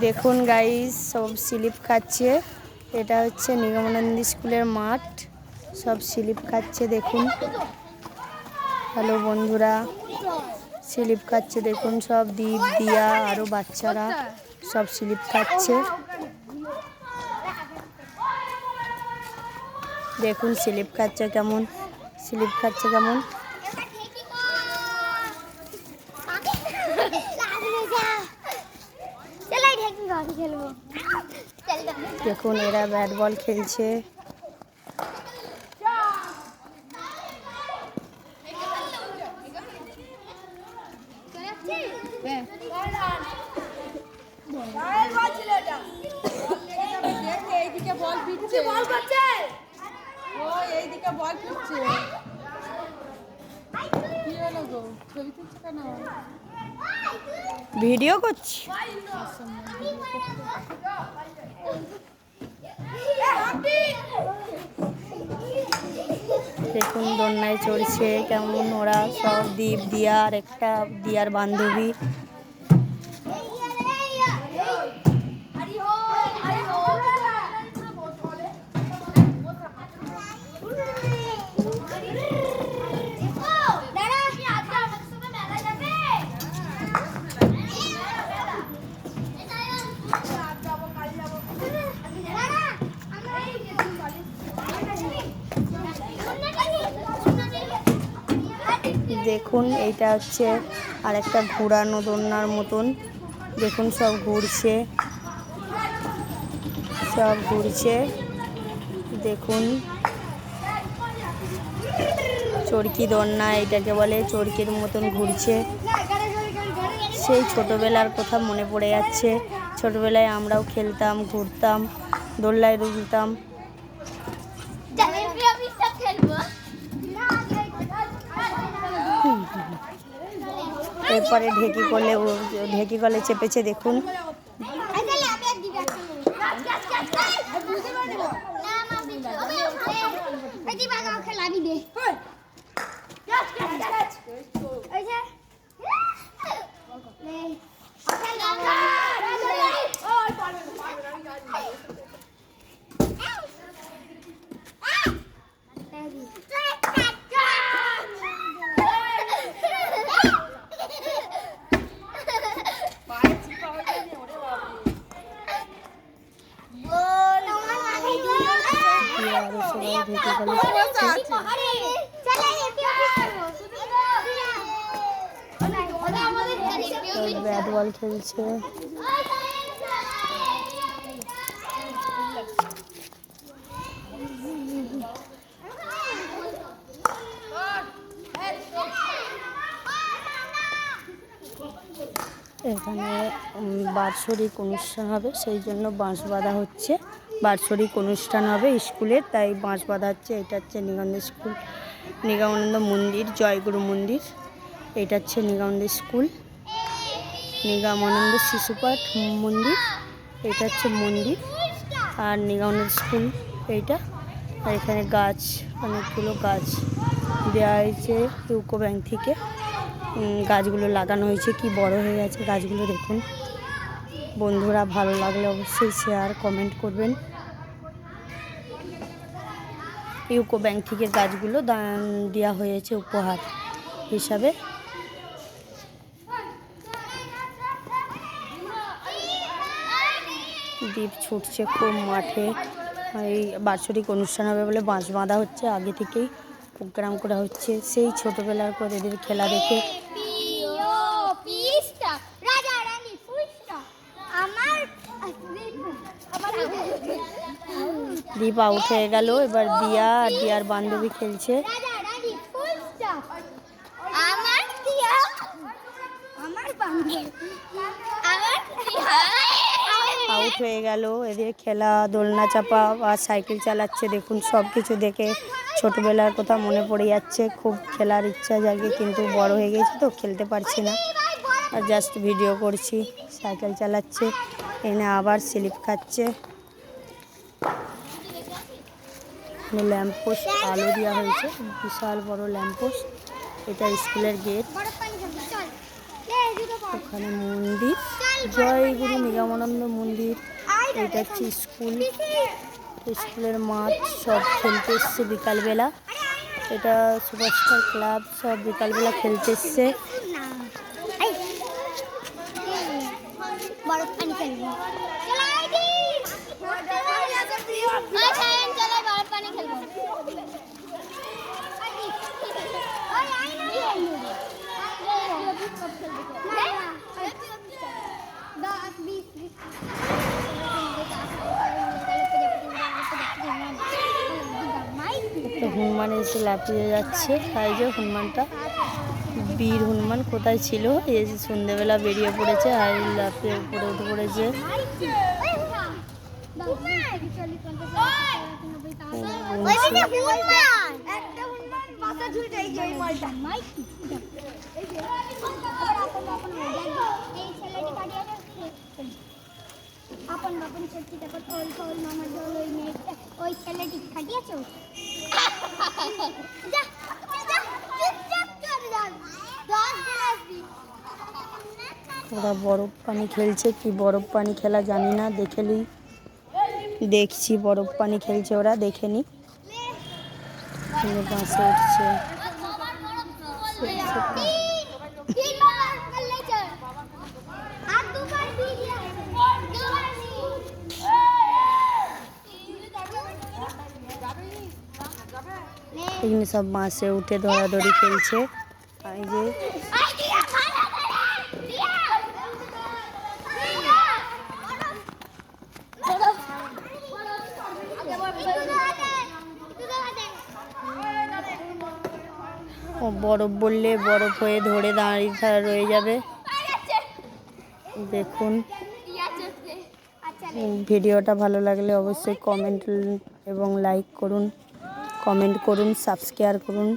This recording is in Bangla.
দেখুন গাইস সব স্লিপ খাচ্ছে। এটা হচ্ছে নিগমানন্দ স্কুলের মাঠ, সব স্লিপ খাচ্ছে দেখুন। হ্যালো বন্ধুরা, স্লিপ খাচ্ছে দেখুন সব, দীপ দিয়া আরো বাচ্চারা সব স্লিপ খাচ্ছে। দেখুন স্লিপ খাচ্ছে কেমন, স্লিপ খাচ্ছে কেমন। দেখুন এরা ব্যাট বল খেলছে। ভিডিও করছি। দেখুন দোলনায় চড়ছে কেমন ওরা সব, দীপ দিয়া আর একটা দিয়ার বান্ধবী। দেখুন এইটা হচ্ছে আর একটা ঘোরানো দোলনার মতন। দেখুন সব ঘুরছে, সব ঘুরছে। দেখুন চরকি দোলনা এটাকে বলে, চরকির মতন ঘুরছে। সেই ছোটবেলার কথা মনে পড়ে যাচ্ছে। ছোটবেলায় আমরাও খেলতাম, ঘুরতাম, দোলনায় দুলতাম। এরপরে ঢেকি কলে চেপেছে দেখুন। ব্যাট বল খেলছে। এখানে বাৎসরিক অনুষ্ঠান হবে, সেই জন্য বাঁশ বাঁধা হচ্ছে। বাৎসরিক অনুষ্ঠান হবে স্কুলের, তাই বাঁশ বাঁধা হচ্ছে। এটা হচ্ছে নিগমানন্দ মন্দির, জয়গুরু মন্দির। এটা হচ্ছে নিগমানন্দ স্কুল, নিগমানন্দ শিশুপাঠ মন্দির। এটা হচ্ছে মন্দির আর নিগমানন্দ স্কুল এইটা। আর এখানে গাছ, অনেকগুলো গাছ দেওয়া হয়েছে ইউকো ব্যাংক থেকে। গাছগুলো লাগানো হয়েছে, কি বড় হয়ে গেছে গাছগুলো দেখুন। বন্ধুরা ভালো লাগলে অবশ্যই শেয়ার কমেন্ট করবেন। ইউকো ব্যাংক থেকে গাছগুলো দান দেওয়া হয়েছে উপহার হিসাবে। দ্বীপ ছুটছে খুব মাঠে। এই বাৎসরিক অনুষ্ঠান হবে বলে বাঁশ বাঁধা হচ্ছে, আগে থেকেই প্রোগ্রাম করা হচ্ছে। সেই ছোটবেলার পর এদের খেলা দেখে দীপ আউট হয়ে গেল। এবার দিয়া আর দিয়ার বান্ধবী খেলছে। আউট হয়ে গেল। এদের খেলা, দোলনা চাপা আর সাইকেল চালাচ্ছে দেখুন। সব কিছু দেখে ছোটবেলার কথা মনে পড়ে যাচ্ছে। খুব খেলার ইচ্ছা জাগে, কিন্তু বড় হয়ে গেছে তো খেলতে পারছি না, আর জাস্ট ভিডিও করছি। সাইকেল চালাচ্ছে, এনে আবার স্লিপ খাচ্ছে। ল্যাম্পপোস্ট আলো দেওয়া হয়েছে, বিশাল বড় ল্যাম্পপোস্ট। এটা স্কুলের গেট, ওখানে মন্দির। জয় গুরু নিগমানন্দ মন্দির। এটা হচ্ছে স্কুল, স্কুলের মাঠ, সব খেলতে এসছে বিকালবেলা। এটা সুপারস্টার ক্লাব, সব বিকালবেলা খেলতে এসছে। হনুমান এসে লাফিয়ে যাচ্ছে, তাই যে হনুমানটা বীর হনুমান কোথায় ছিল, এই যে সন্ধ্যেবেলা বেরিয়ে পড়েছে আর লাফিয়ে উপরে উঠে পড়েছে। আপন বাপন সত্যি তারপর ওই ফল মামার দল ওই মেয়েটা ওই ছেলেটি খাটিয়েছে। ওরা বরফ পানি খেলছে, কি বরফ পানি খেলা জানি না, দেখছি বরফ পানি খেলছে ওরা, দেখে নি। বাসে উঠছে, এখানে সব বাসে উঠে ধরাধরি খেলছে। আর এই যে ও বরফ বললে বরফ হয়ে ধরে দাঁড়িয়ে রয়ে যাবে। দেখুন, ভিডিওটা ভালো লাগলে অবশ্যই কমেন্ট এবং লাইক করুন, কমেন্ট করুন, সাবস্ক্রাইব করুন।